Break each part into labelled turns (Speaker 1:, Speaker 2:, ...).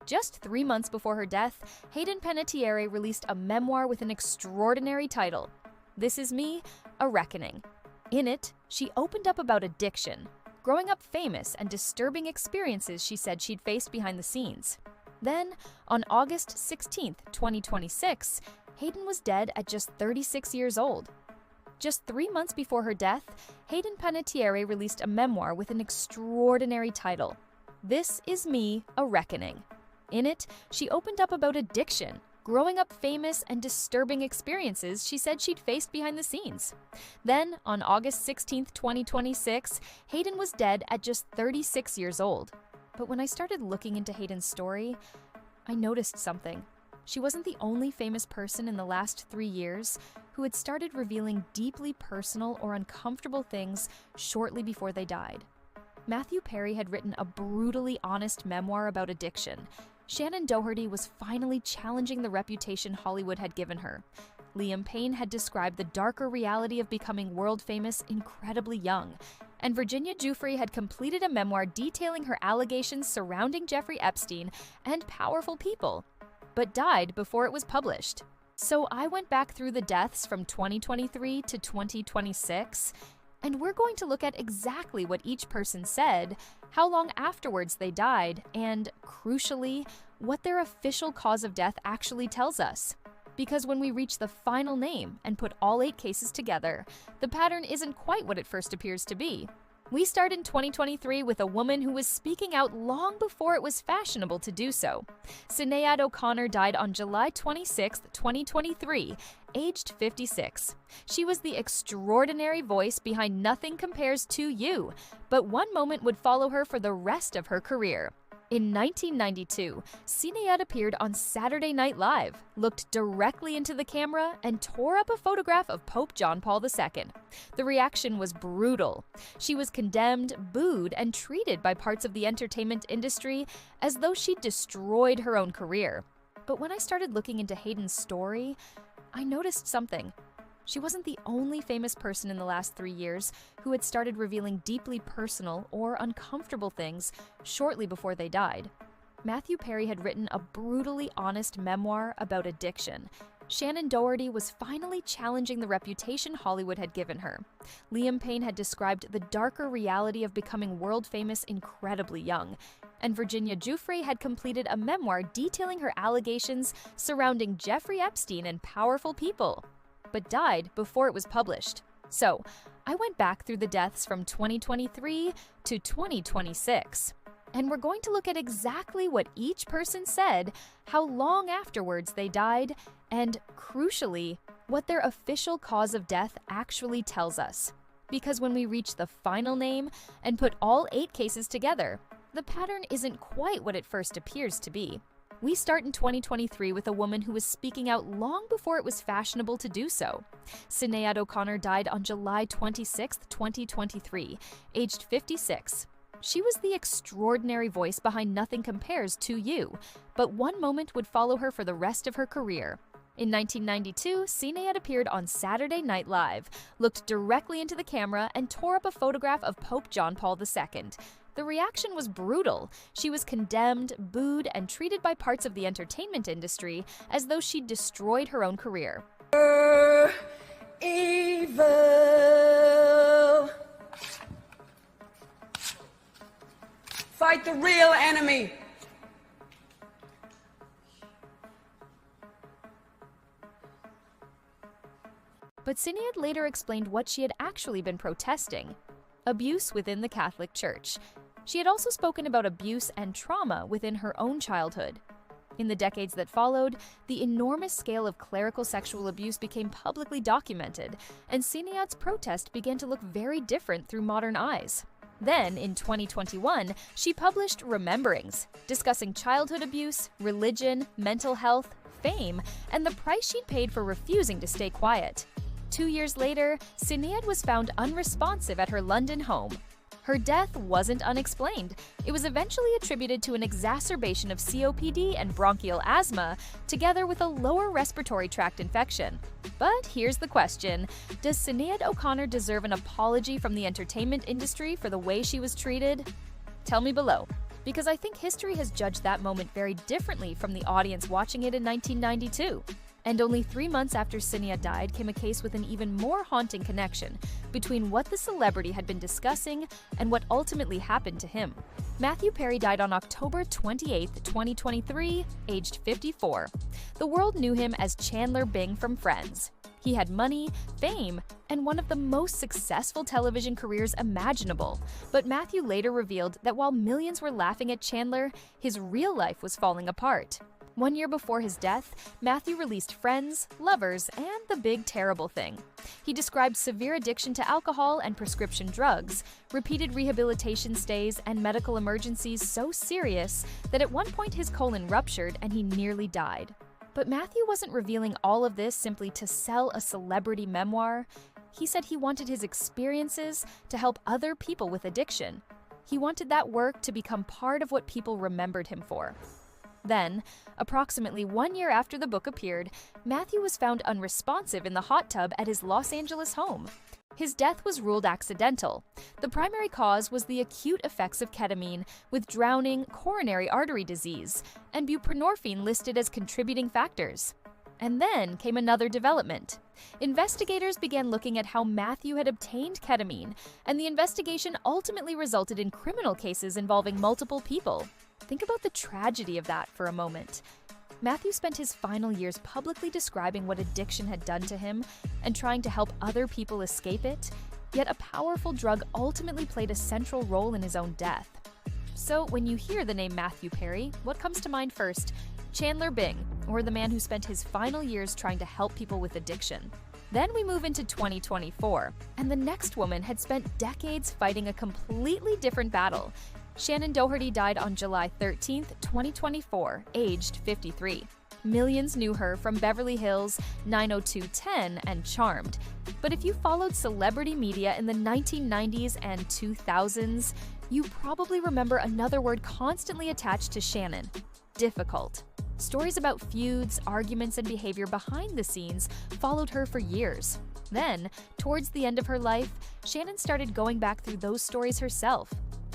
Speaker 1: Just 3 months before her death, Hayden Panettiere released a memoir with an extraordinary title, This Is Me, A Reckoning. In it, she opened up about addiction, growing up famous and disturbing experiences she said she'd faced behind the scenes. Then, on August 16, 2026, Hayden was dead at just 36 years old. Just 3 months before her death, Hayden Panettiere released a memoir with an extraordinary title, This Is Me, A Reckoning. In it, she opened up about addiction, growing up famous and disturbing experiences she said she'd faced behind the scenes. Then, on August 16, 2026, Hayden was dead at just 36 years old. But when I started looking into Hayden's story, I noticed something. She wasn't the only famous person in the last 3 years who had started revealing deeply personal or uncomfortable things shortly before they died. Matthew Perry had written a brutally honest memoir about addiction. Shannen Doherty was finally challenging the reputation Hollywood had given her. Liam Payne had described the darker reality of becoming world famous incredibly young. And Virginia Giuffre had completed a memoir detailing her allegations surrounding Jeffrey Epstein and powerful people, but died before it was published. So I went back through the deaths from 2023 to 2026, and we're going to look at exactly what each person said, how long afterwards they died, and, crucially, what their official cause of death actually tells us. Because when we reach the final name and put all 8 cases together, the pattern isn't quite what it first appears to be. We start in 2023 with a woman who was speaking out long before it was fashionable to do so. Sinéad O'Connor died on July 26, 2023, aged 56. She was the extraordinary voice behind Nothing Compares to You, but one moment would follow her for the rest of her career. In 1992, Sinéad appeared on Saturday Night Live, looked directly into the camera, and tore up a photograph of Pope John Paul II. The reaction was brutal. She was condemned, booed, and treated by parts of the entertainment industry as though she'd destroyed her own career. But when I started looking into Hayden's story, I noticed something. She wasn't the only famous person in the last 3 years who had started revealing deeply personal or uncomfortable things shortly before they died. Matthew Perry had written a brutally honest memoir about addiction. Shannen Doherty was finally challenging the reputation Hollywood had given her. Liam Payne had described the darker reality of becoming world famous incredibly young. And Virginia Giuffre had completed a memoir detailing her allegations surrounding Jeffrey Epstein and powerful people, but died before it was published. So, I went back through the deaths from 2023 to 2026. And we're going to look at exactly what each person said, how long afterwards they died, and, crucially, what their official cause of death actually tells us. Because when we reach the final name and put all 8 cases together, the pattern isn't quite what it first appears to be. We start in 2023 with a woman who was speaking out long before it was fashionable to do so. Sinéad O'Connor died on July 26, 2023, aged 56. She was the extraordinary voice behind Nothing Compares to You, but one moment would follow her for the rest of her career. In 1992, Sinéad appeared on Saturday Night Live, looked directly into the camera, and tore up a photograph of Pope John Paul II. The reaction was brutal. She was condemned, booed, and treated by parts of the entertainment industry as though she'd destroyed her own career.
Speaker 2: Evil. Fight the real enemy.
Speaker 1: But Sinéad later explained what she had actually been protesting: abuse within the Catholic Church. She had also spoken about abuse and trauma within her own childhood. In the decades that followed, the enormous scale of clerical sexual abuse became publicly documented, and Sinéad's protest began to look very different through modern eyes. Then, in 2021, she published Rememberings, discussing childhood abuse, religion, mental health, fame, and the price she'd paid for refusing to stay quiet. 2 years later, Sinéad was found unresponsive at her London home. Her death wasn't unexplained. It was eventually attributed to an exacerbation of COPD and bronchial asthma, together with a lower respiratory tract infection. But here's the question: does Sinéad O'Connor deserve an apology from the entertainment industry for the way she was treated? Tell me below. because I think history has judged that moment very differently from the audience watching it in 1992. And only 3 months after Sinéad died came a case with an even more haunting connection between what the celebrity had been discussing and what ultimately happened to him. Matthew Perry died on October 28, 2023, aged 54. The world knew him as Chandler Bing from Friends. He had money, fame, and one of the most successful television careers imaginable. But Matthew later revealed that while millions were laughing at Chandler, his real life was falling apart. 1 year before his death, Matthew released Friends, Lovers, and The Big Terrible Thing. He described severe addiction to alcohol and prescription drugs, repeated rehabilitation stays, and medical emergencies so serious that at one point his colon ruptured and he nearly died. But Matthew wasn't revealing all of this simply to sell a celebrity memoir. He said he wanted his experiences to help other people with addiction. He wanted that work to become part of what people remembered him for. Then, approximately 1 year after the book appeared, Matthew was found unresponsive in the hot tub at his Los Angeles home. His death was ruled accidental. The primary cause was the acute effects of ketamine, with drowning, coronary artery disease, and buprenorphine listed as contributing factors. And then came another development. Investigators began looking at how Matthew had obtained ketamine, and the investigation ultimately resulted in criminal cases involving multiple people. Think about the tragedy of that for a moment. Matthew spent his final years publicly describing what addiction had done to him and trying to help other people escape it, yet a powerful drug ultimately played a central role in his own death. So when you hear the name Matthew Perry, what comes to mind first? Chandler Bing, or the man who spent his final years trying to help people with addiction. Then we move into 2024, and the next woman had spent decades fighting a completely different battle. Shannen Doherty died on July 13, 2024, aged 53. Millions knew her from Beverly Hills, 90210, and Charmed. But if you followed celebrity media in the 1990s and 2000s, you probably remember another word constantly attached to Shannen: difficult. Stories about feuds, arguments, and behavior behind the scenes followed her for years. Then, towards the end of her life, Shannen started going back through those stories herself.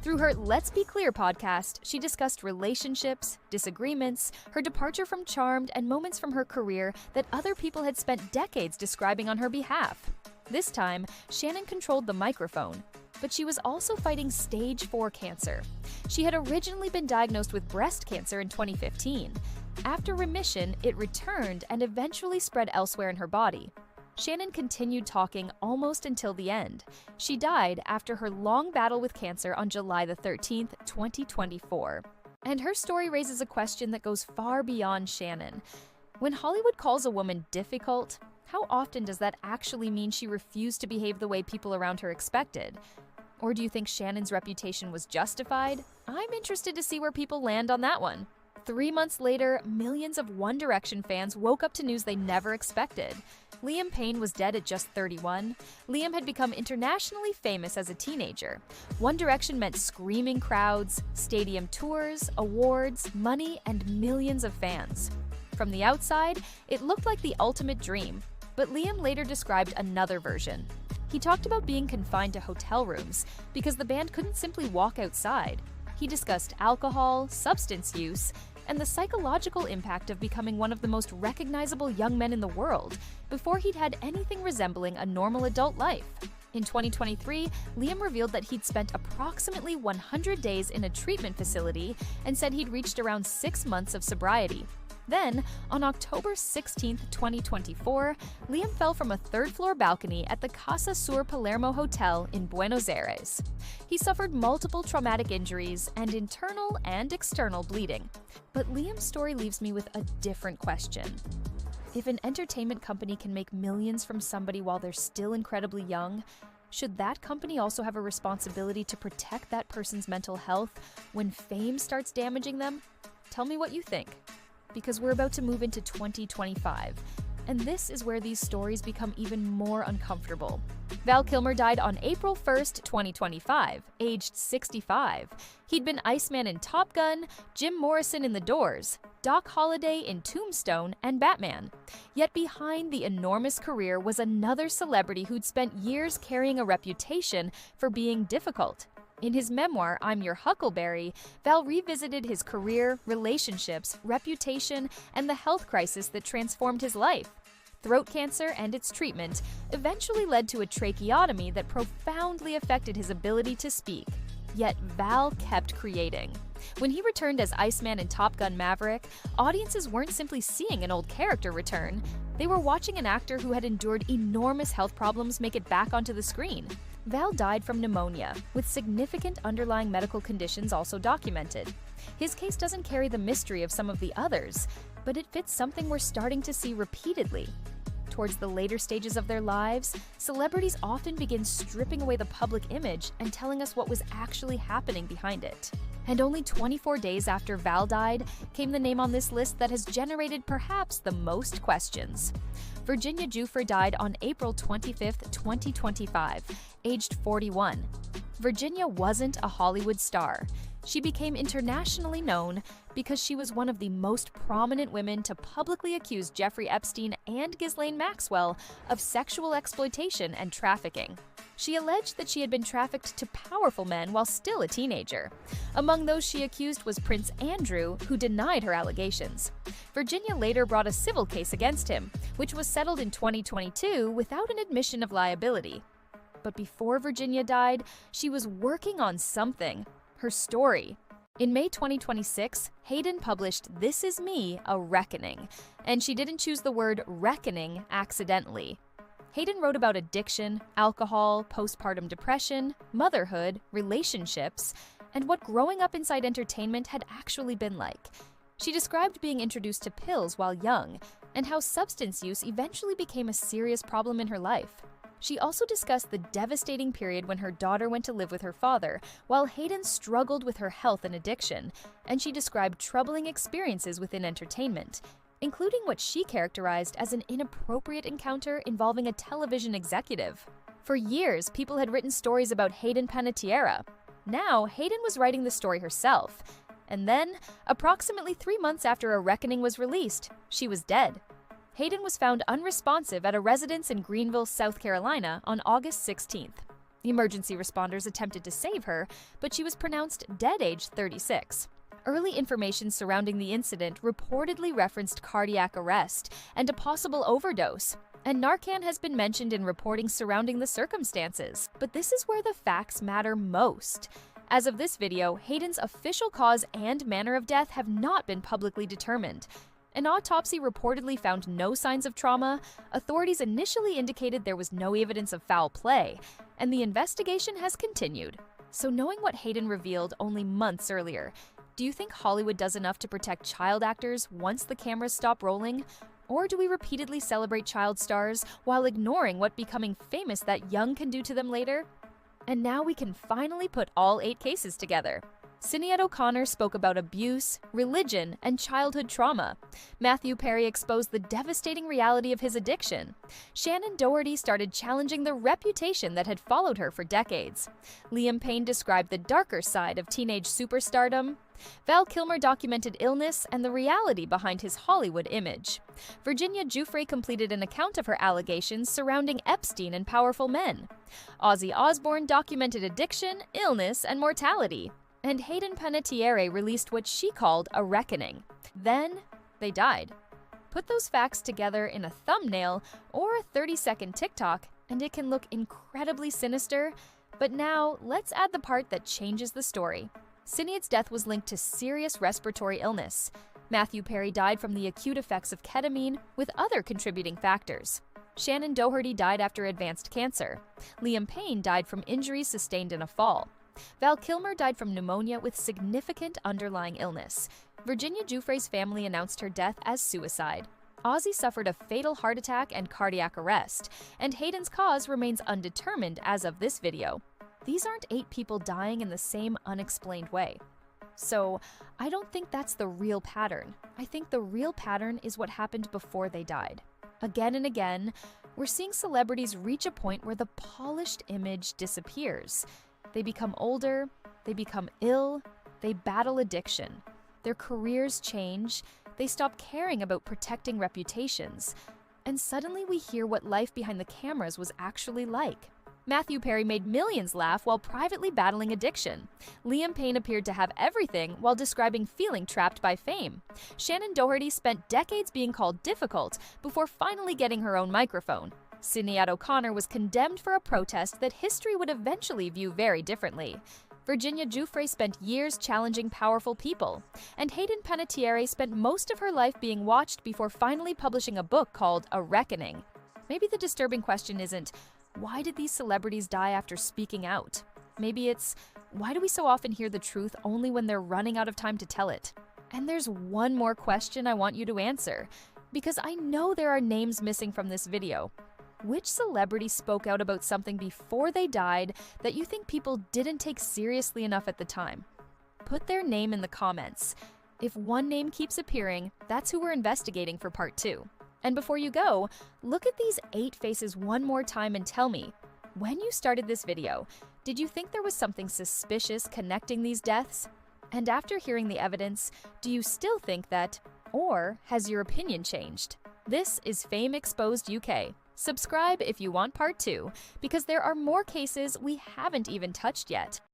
Speaker 1: Through her Let's Be Clear podcast, she discussed relationships, disagreements, her departure from Charmed, and moments from her career that other people had spent decades describing on her behalf. This time, Shannen controlled the microphone, but she was also fighting stage 4 cancer. She had originally been diagnosed with breast cancer in 2015. After remission, it returned and eventually spread elsewhere in her body. Shannen continued talking almost until the end. She died after her long battle with cancer on July 13, 2024. And her story raises a question that goes far beyond Shannen. When Hollywood calls a woman difficult, how often does that actually mean she refused to behave the way people around her expected? Or do you think Shannen's reputation was justified? I'm interested to see where people land on that one. 3 months later, millions of One Direction fans woke up to news they never expected. Liam Payne was dead at just 31. Liam had become internationally famous as a teenager. One Direction meant screaming crowds, stadium tours, awards, money, and millions of fans. From the outside, it looked like the ultimate dream, but Liam later described another version. He talked about being confined to hotel rooms because the band couldn't simply walk outside. He discussed alcohol, substance use, and the psychological impact of becoming one of the most recognizable young men in the world before he'd had anything resembling a normal adult life. In 2023, Liam revealed that he'd spent approximately 100 days in a treatment facility and said he'd reached around 6 months of sobriety. Then, on October 16, 2024, Liam fell from a third-floor balcony at the Casa Sur Palermo Hotel in Buenos Aires. He suffered multiple traumatic injuries and internal and external bleeding. But Liam's story leaves me with a different question. If an entertainment company can make millions from somebody while they're still incredibly young, should that company also have a responsibility to protect that person's mental health when fame starts damaging them? Tell me what you think. Because we're about to move into 2025, and this is where these stories become even more uncomfortable. Val Kilmer died on April 1st, 2025, aged 65. He'd been Iceman in Top Gun, Jim Morrison in The Doors, Doc Holliday in Tombstone, and Batman. Yet behind the enormous career was another celebrity who'd spent years carrying a reputation for being difficult. In his memoir, I'm Your Huckleberry, Val revisited his career, relationships, reputation, and the health crisis that transformed his life. Throat cancer and its treatment eventually led to a tracheotomy that profoundly affected his ability to speak. Yet Val kept creating. When he returned as Iceman in Top Gun Maverick, audiences weren't simply seeing an old character return. They were watching an actor who had endured enormous health problems make it back onto the screen. Val died from pneumonia, with significant underlying medical conditions also documented. His case doesn't carry the mystery of some of the others, but it fits something we're starting to see repeatedly. Towards the later stages of their lives, celebrities often begin stripping away the public image and telling us what was actually happening behind it. And only 24 days after Val died came the name on this list that has generated perhaps the most questions. Virginia Giuffre died on April 25, 2025, aged 41. Virginia wasn't a Hollywood star. She became internationally known because she was one of the most prominent women to publicly accuse Jeffrey Epstein and Ghislaine Maxwell of sexual exploitation and trafficking. She alleged that she had been trafficked to powerful men while still a teenager. Among those she accused was Prince Andrew, who denied her allegations. Virginia later brought a civil case against him, which was settled in 2022 without an admission of liability. But before Virginia died, she was working on something: her story. In May 2026, Hayden published This Is Me, A Reckoning, and she didn't choose the word reckoning accidentally. Hayden wrote about addiction, alcohol, postpartum depression, motherhood, relationships, and what growing up inside entertainment had actually been like. She described being introduced to pills while young, and how substance use eventually became a serious problem in her life. She also discussed the devastating period when her daughter went to live with her father, while Hayden struggled with her health and addiction, and she described troubling experiences within entertainment, including what she characterized as an inappropriate encounter involving a television executive. For years, people had written stories about Hayden Panettiere. Now, Hayden was writing the story herself. And then, approximately 3 months after A Reckoning was released, she was dead. Hayden was found unresponsive at a residence in Greenville, South Carolina on August 16th. Emergency responders attempted to save her, but she was pronounced dead aged 36. Early information surrounding the incident reportedly referenced cardiac arrest and a possible overdose, and Narcan has been mentioned in reporting surrounding the circumstances. But this is where the facts matter most. As of this video, Hayden's official cause and manner of death have not been publicly determined. An autopsy reportedly found no signs of trauma. Authorities initially indicated there was no evidence of foul play, and the investigation has continued. So knowing what Hayden revealed only months earlier, do you think Hollywood does enough to protect child actors once the cameras stop rolling? Or do we repeatedly celebrate child stars while ignoring what becoming famous that young can do to them later? And now we can finally put all 8 cases together. Sinéad O'Connor spoke about abuse, religion, and childhood trauma. Matthew Perry exposed the devastating reality of his addiction. Shannen Doherty started challenging the reputation that had followed her for decades. Liam Payne described the darker side of teenage superstardom. Val Kilmer documented illness and the reality behind his Hollywood image. Virginia Giuffre completed an account of her allegations surrounding Epstein and powerful men. Ozzy Osbourne documented addiction, illness, and mortality. And Hayden Panettiere released what she called a reckoning. Then, they died. Put those facts together in a thumbnail or a 30-second TikTok, and it can look incredibly sinister. But now, let's add the part that changes the story. Sinéad's death was linked to serious respiratory illness. Matthew Perry died from the acute effects of ketamine, with other contributing factors. Shannen Doherty died after advanced cancer. Liam Payne died from injuries sustained in a fall. Val Kilmer died from pneumonia with significant underlying illness. Virginia Giuffre's family announced her death as suicide. Ozzy suffered a fatal heart attack and cardiac arrest, and Hayden's cause remains undetermined as of this video. These aren't 8 people dying in the same unexplained way. So, I don't think that's the real pattern. I think the real pattern is what happened before they died. Again and again, we're seeing celebrities reach a point where the polished image disappears. They become older, they become ill, they battle addiction. Their careers change, they stop caring about protecting reputations, and suddenly we hear what life behind the cameras was actually like. Matthew Perry made millions laugh while privately battling addiction. Liam Payne appeared to have everything while describing feeling trapped by fame. Shannen Doherty spent decades being called difficult before finally getting her own microphone. Sinéad O'Connor was condemned for a protest that history would eventually view very differently. Virginia Giuffre spent years challenging powerful people. And Hayden Panettiere spent most of her life being watched before finally publishing a book called A Reckoning. Maybe the disturbing question isn't, why did these celebrities die after speaking out? Maybe it's, why do we so often hear the truth only when they're running out of time to tell it? And there's one more question I want you to answer, because I know there are names missing from this video. Which celebrity spoke out about something before they died that you think people didn't take seriously enough at the time? Put their name in the comments. If one name keeps appearing, that's who we're investigating for part 2. And before you go, look at these 8 faces one more time and tell me, when you started this video, did you think there was something suspicious connecting these deaths? And after hearing the evidence, do you still think that, or has your opinion changed? This is Fame Exposed UK. Subscribe if you want part 2, because there are more cases we haven't even touched yet.